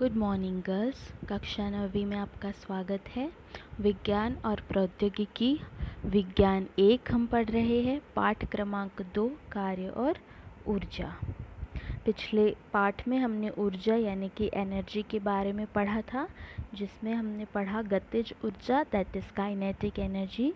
Good morning girls. कक्षा 9वीं में आपका स्वागत है। विज्ञान और प्रौद्योगिकी विज्ञान 1 हम पढ़ रहे हैं। पाठ क्रमांक 2 कार्य और ऊर्जा। पिछले पाठ में हमने ऊर्जा यानी कि एनर्जी के बारे में पढ़ा था, जिसमें हमने पढ़ा गतिज ऊर्जा दैट इज़ काइनेटिक एनर्जी।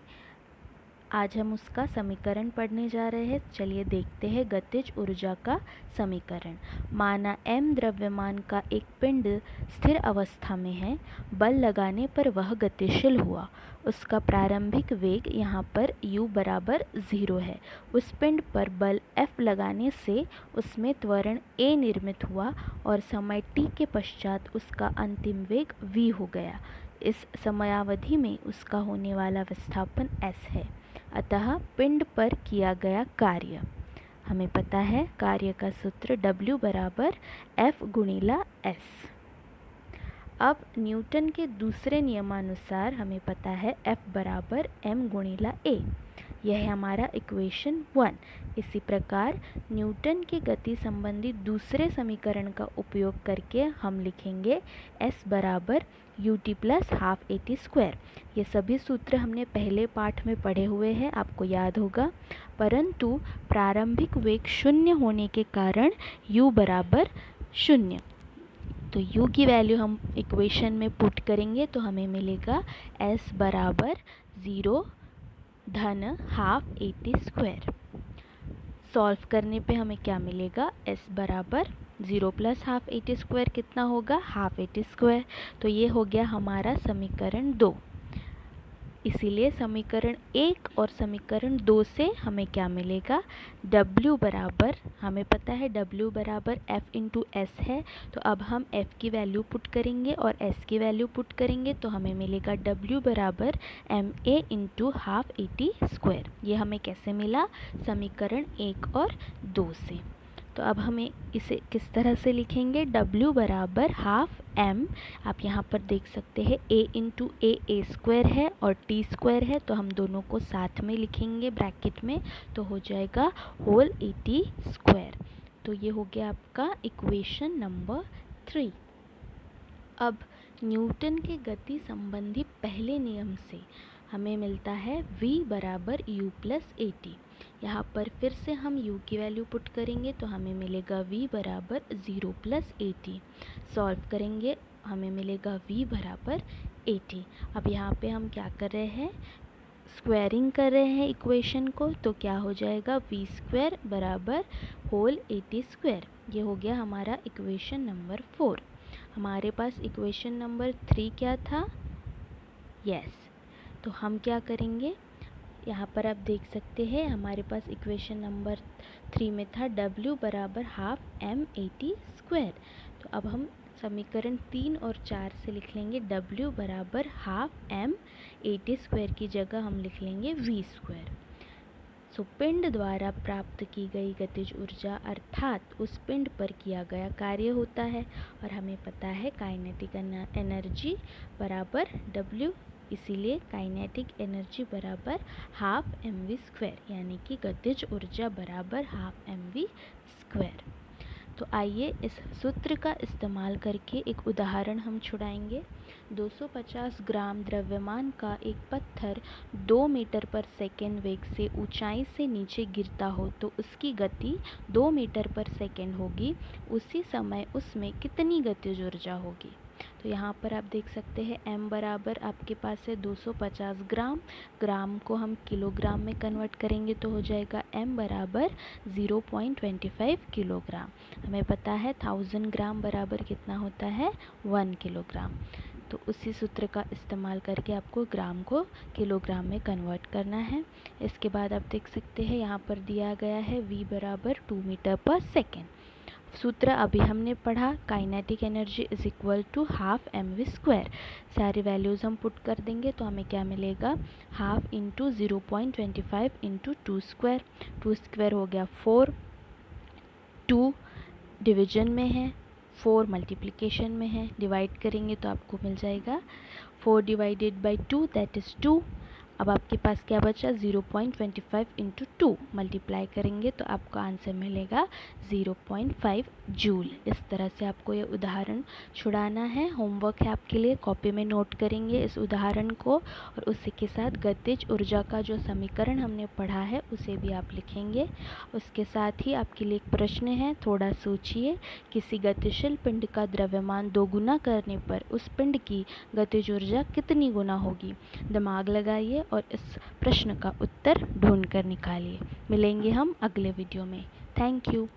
आज हम उसका समीकरण पढ़ने जा रहे हैं। चलिए देखते हैं गतिज ऊर्जा का समीकरण। माना m द्रव्यमान का एक पिंड स्थिर अवस्था में है, बल लगाने पर वह गतिशील हुआ। उसका प्रारंभिक वेग यहाँ पर u बराबर 0 है। उस पिंड पर बल F लगाने से उसमें त्वरण a निर्मित हुआ और समय t के पश्चात उसका अंतिम वेग v हो गया। इस समयावधि में उसका होने वाला विस्थापन s है। अतः पिंड पर किया गया कार्य, हमें पता है कार्य का सूत्र W बराबर F गुणिला S। अब न्यूटन के दूसरे नियमानुसार हमें पता है F बराबर m गुणिला A। यह है हमारा इक्वेशन 1। इसी प्रकार न्यूटन के गति संबंधी दूसरे समीकरण का उपयोग करके हम लिखेंगे S बराबर ut plus half at square. ये सभी सूत्र हमने पहले पाठ में पढ़े हुए हैं, आपको याद होगा। परंतु प्रारंभिक वेग 0 होने के कारण u बराबर 0, तो u की वैल्यू हम इक्वेशन में पुट करेंगे तो हमें मिलेगा s बराबर 0 धन हाफ at स्क्वायर। सॉल्व करने पे हमें क्या मिलेगा, s बराबर 0 प्लस हाफ at स्क्वायर कितना होगा, हाफ at स्क्वायर। तो ये हो गया हमारा समीकरण 2। इसीलिए समीकरण 1 और समीकरण 2 से हमें क्या मिलेगा, W बराबर, हमें पता है W बराबर F इंटू S है। तो अब हम F की वैल्यू पुट करेंगे और S की वैल्यू पुट करेंगे तो हमें मिलेगा W बराबर MA into half at square. ये हमें कैसे मिला, समीकरण 1 और 2 से। तो अब हमें इसे किस तरह से लिखेंगे, W बराबर हाफ m, आप यहाँ पर देख सकते हैं a इंटू a स्क्वायर है और t स्क्वायर है, तो हम दोनों को साथ में लिखेंगे ब्रैकेट में, तो हो जाएगा होल at स्क्वायर। तो ये हो गया आपका इक्वेशन नंबर 3। अब न्यूटन के गति संबंधी पहले नियम से हमें मिलता है v बराबर u प्लस at। यहाँ पर फिर से हम u की वैल्यू पुट करेंगे तो हमें मिलेगा v बराबर 0 प्लस at। सॉल्व करेंगे हमें मिलेगा v बराबर 80। अब यहाँ पे हम क्या कर रहे हैं, स्क्वायरिंग कर रहे हैं इक्वेशन को, तो क्या हो जाएगा v स्क्वायर बराबर होल 80 स्क्वायर। ये हो गया हमारा इक्वेशन नंबर 4। हमारे पास इक्वेशन नंबर 3 क्या था, यस। तो हम क्या करेंगे, यहाँ पर आप देख सकते हैं हमारे पास इक्वेशन नंबर 3 में था W बराबर हाफ m at स्क्वायर। तो अब हम समीकरण 3 और 4 से लिख लेंगे W बराबर हाफ m at स्क्वायर की जगह हम लिख लेंगे v स्क्वायर। सो पिंड द्वारा प्राप्त की गई गतिज ऊर्जा अर्थात उस पिंड पर किया गया कार्य होता है, और हमें पता है काइनेटिक एनर्जी बराबर W, इसीलिए काइनेटिक एनर्जी बराबर हाफ mv स्क्वायर, यानी कि गतिज ऊर्जा बराबर हाफ mv स्क्वायर। तो आइए इस सूत्र का इस्तेमाल करके एक उदाहरण हम छुड़ाएंगे। 250 ग्राम द्रव्यमान का एक पत्थर 2 मीटर पर सेकेंड वेग से ऊंचाई से नीचे गिरता हो तो उसकी गति 2 मीटर पर सेकेंड होगी। उसी समय उसमें कितनी गतिज ऊर्जा होगी। तो यहाँ पर आप देख सकते हैं m बराबर आपके पास है 250 ग्राम, ग्राम को हम किलोग्राम में कन्वर्ट करेंगे तो हो जाएगा m बराबर 0.25 किलोग्राम। हमें पता है 1000 ग्राम बराबर कितना होता है, 1 किलोग्राम। तो उसी सूत्र का इस्तेमाल करके आपको ग्राम को किलोग्राम में कन्वर्ट करना है। इसके बाद आप देख सकते हैं यहाँ पर दिया गया है v बराबर 2 मीटर पर सेकेंड। सूत्र अभी हमने पढ़ा, kinetic energy is equal to half mv square. सारी वैल्यूज़ हम पुट कर देंगे तो हमें क्या मिलेगा, half into 0.25 into 2 square. 2 square हो गया 4, 2 डिवीजन में है, 4 मल्टीप्लिकेशन में है, डिवाइड करेंगे तो आपको मिल जाएगा 4 डिवाइडेड बाई 2 दैट इज़ 2। अब आपके पास क्या बचा, 0.25 इंटू 2 मल्टीप्लाई करेंगे तो आपको आंसर मिलेगा 0.5 जूल। इस तरह से आपको ये उदाहरण छुड़ाना है। होमवर्क है आपके लिए, कॉपी में नोट करेंगे इस उदाहरण को और उसी के साथ गतिज ऊर्जा का जो समीकरण हमने पढ़ा है उसे भी आप लिखेंगे। उसके साथ ही आपके लिए एक प्रश्न है, थोड़ा सोचिए। किसी गतिशील पिंड का द्रव्यमान 2 गुना करने पर उस पिंड की गतिज ऊर्जा कितनी गुना होगी? दिमाग लगाइए और इस प्रश्न का उत्तर ढूंढ कर निकालिए। मिलेंगे हम अगले वीडियो में। Thank you.